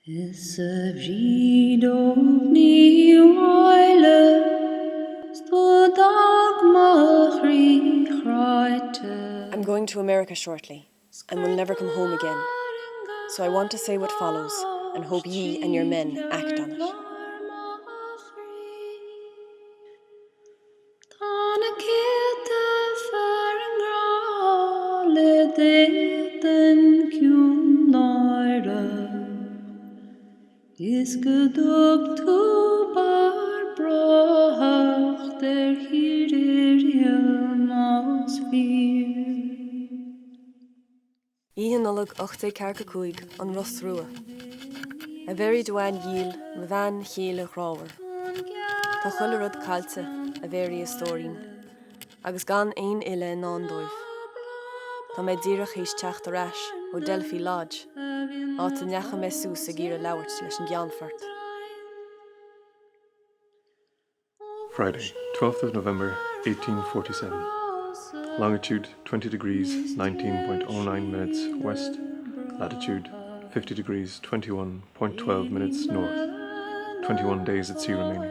Is a vrídómhní áile stodagmachrí chráite. I'm going to America shortly and will never come home again. So I want to say what follows and hope ye and your men act on it. Tána céta fear an grá le déan ciún náire. Is go dog tú bar bracht hír más fear. Íhan nullag 8 carca cúig an Ross Rua. A very dwan yiel me van chéle chráwer. Tá chuile rud calte a very storín. Agus gan ein ile in nándóibh. Tá mé ddíireach éis teach a rais ó Delphi Lodge. Áta necha me sús a gíre lauert leis an Gyanfort. Friday, 12th of November, 1847. Longitude 20 degrees 19.09 minutes west, latitude 50 degrees 21.12 minutes north. 21 days at sea remaining.